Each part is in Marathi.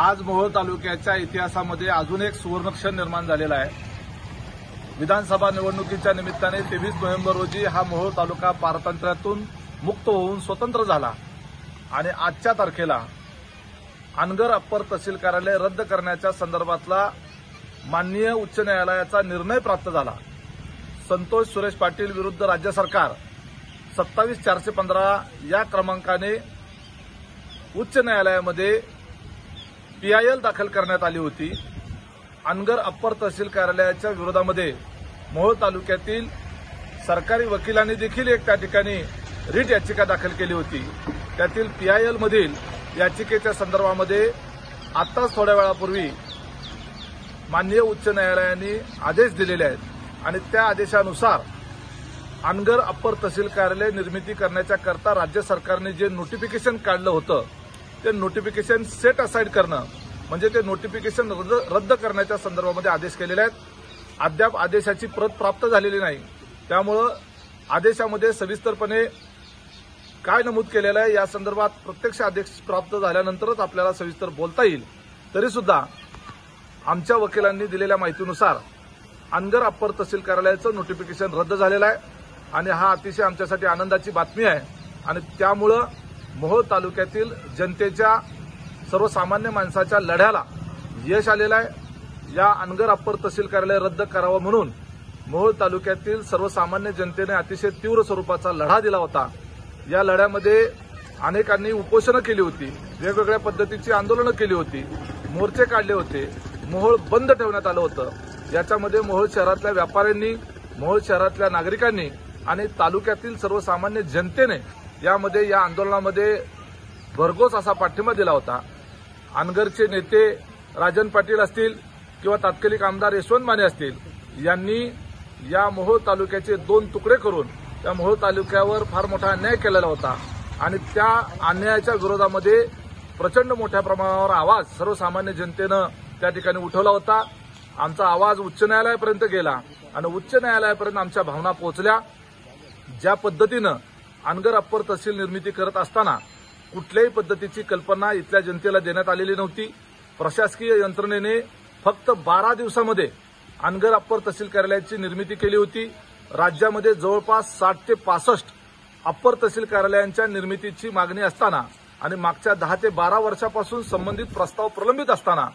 आज मोहोळ तालुक्याच्या इतिहासामध्ये अजून एक सुवर्णक्षण निर्माण झालेला आहे। विधानसभा निवडणुकीच्या निमित्ताने 23 नोव्हेंबर रोजी हा मोहोळ तालुका पारतंत्र्यातून मुक्त होऊन स्वतंत्र झाला आणि आजच्या तारखेला अनगर अप्पर तहसील कार्यालय रद्द करण्याच्या संदर्भातला माननीय उच्च न्यायालयाचा निर्णय प्राप्त झाला। संतोष सुरेश पाटील विरुद्ध राज्य सरकार 27/415 या क्रमांकाने उच्च न्यायालयामध्ये PIL दाखल करण्यात आली होती। अनगर अप्पर तहसील कार्यालयाच्या विरोधामध्ये मोहोळ तालुक्यातील सरकारी वकिलांनी देखील एक त्या ठिकाणी रिट याचिका दाखल केली होती। त्यातील PIL मधील याचिकेच्या संदर्भामध्ये आताच थोड्या वेळापूर्वी माननीय उच्च न्यायालयाने आदेश दिलेले आहेत आणि त्या आदेशानुसार अनगर अप्पर तहसील कार्यालय निर्मिती करण्याच्या करता राज्य सरकारने जे नोटिफिकेशन काढलं होतं ते नोटिफिकेशन सेट असाइड करणं म्हणजे ते नोटिफिकेशन रद्द करण्याच्या संदर्भामध्ये आदेश केलेले आहेत। अद्याप आदेशाची प्रत प्राप्त झालेली नाही, त्यामुळे आदेशामध्ये सविस्तरपणे काय नमूद केलेलं आहे या संदर्भात प्रत्यक्ष आदेश प्राप्त झाल्यानंतरच आपल्याला सविस्तर बोलता येईल। तरी सुद्धा आमच्या वकिलांनी दिलेल्या माहितीनुसार अनगर अप्पर तहसील कार्यालयाचं नोटिफिकेशन रद्द झालेलं आहे आणि हा अतिशय आमच्यासाठी आनंदाची बातमी आहे आणि त्यामुळे मोहोळ तालुक्यातील जनतेच्या सर्वसामान्य माणसाच्या लढ्याला यश आलेलं आहे। या अनगर अप्पर तहसील कार्यालय रद्द करावं म्हणून मोहोळ तालुक्यातील सर्वसामान्य जनतेने अतिशय तीव्र स्वरूपाचा लढा दिला होता। या लढ्यामध्ये अनेकांनी उपोषणं केली होती, वेगवेगळ्या पद्धतीची आंदोलनं केली होती, मोर्चे काढले होते, मोहोळ बंद ठेवण्यात आलं होतं। याच्यामध्ये मोहोळ शहरातल्या व्यापाऱ्यांनी, मोहोळ शहरातल्या नागरिकांनी आणि तालुक्यातील सर्वसामान्य जनतेने यामध्ये या आंदोलनामध्ये भरघोस असा पाठिंबा दिला होता। अनगरचे नेते राजन पाटील असतील किंवा तात्कालिक आमदार यशवंत माने असतील यांनी या मोहोळ तालुक्याचे 2 तुकडे करून त्या मोहोळ तालुक्यावर फार मोठा अन्याय केलेला होता आणि त्या अन्यायाच्या विरोधामध्ये प्रचंड मोठ्या प्रमाणावर आवाज सर्वसामान्य जनतेनं त्या ठिकाणी उठवला होता। आमचा आवाज उच्च न्यायालयापर्यंत गेला आणि उच्च न्यायालयापर्यंत आमच्या भावना पोहोचल्या। ज्या पद्धतीनं अनगर अप्पर तहसील निर्मिती करत असताना कुठल्याही पद्धतीची कल्पना इथल्या जनतेला देण्यात आलेली नव्हती। प्रशासकीय यंत्रणेने फक्त 12 दिवसामध्ये अनगर अप्पर तहसील कार्यालयाची निर्मिती केली होती। राज्यामध्ये जवळपास 60 ते 65 अप्पर तहसील कार्यालयांच्या निर्मितीची मागणी असताना आणि मागच्या 10 ते 12 वर्षापासून संबंधित प्रस्ताव प्रलंबित असताना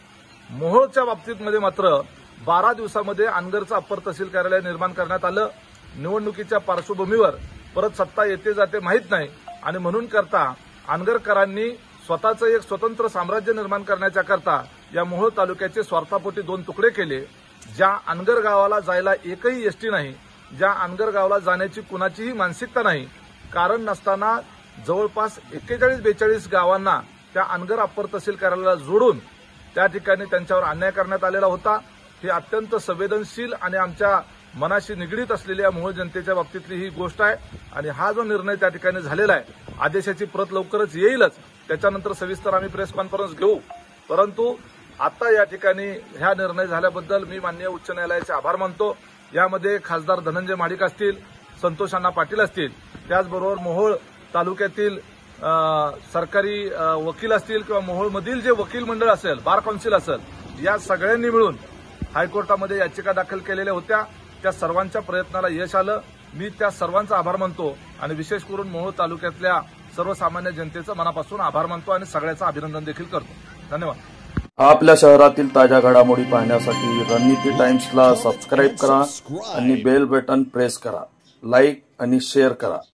मोहोळच्या बाबतीत मात्र 12 दिवसामध्ये अनगरचं अप्पर तहसील कार्यालय निर्माण करण्यात आलं। निवडणुकीच्या पार्श्वभूमीवर परत सत्ता येते जाते माहीत नाही आणि म्हणून करता अनगरकरांनी स्वतःचं एक स्वतंत्र साम्राज्य निर्माण करण्याच्या करता या मोहोळ तालुक्याचे स्वार्थापोटी 2 तुकडे केले। ज्या अनगर गावाला जायला एकही एसटी नाही, ज्या अनगर गावाला जाण्याची कुणाचीही मानसिकता नाही, कारण नसताना जवळपास 41-42 गावांना त्या अनगर अप्पर तहसील कार्यालयाला जोडून त्या ठिकाणी त्यांच्यावर अन्याय करण्यात आलेला होता। ही अत्यंत संवेदनशील आणि आमच्या मनाशी निगडीत असलेल्या मोहोळ जनतेच्या बाबतीतली ही गोष्ट आहे आणि हा जो निर्णय त्या ठिकाणी झालेला आहे, आदेशाची प्रत लवकरच येईलच, त्याच्यानंतर सविस्तर आम्ही प्रेस कॉन्फरन्स घेऊ। परंतु आता या ठिकाणी हा निर्णय झाल्याबद्दल मी माननीय उच्च न्यायालयाचे आभार मानतो। यामध्ये खासदार धनंजय महाडिक असतील, संतोष अण्णा पाटील असतील, त्याचबरोबर मोहोळ तालुक्यातील सरकारी वकील असतील किंवा मोहोळमधील जे वकील मंडळ असेल, बार काउन्सिल असेल, या सगळ्यांनी मिळून हायकोर्टामध्ये याचिका दाखल केलेल्या होत्या। त्या सर्वांच्या प्रयत्नाला यश आलं। मी त्या सर्वांचा आभार मानतो आणि विशेष करून मोहोळ तालुक्यातल्या सर्वसामान्य जनतेचं मनापासून आभार मानतो आणि सगळ्याचं अभिनंदन देखील करतो। धन्यवाद। आपल्या शहरातील ताज्या घडामोडी पाहण्यासाठी रणनीती टाइम्सला सबस्क्राईब करा आणि बेल बटन प्रेस करा, लाईक आणि शेअर करा।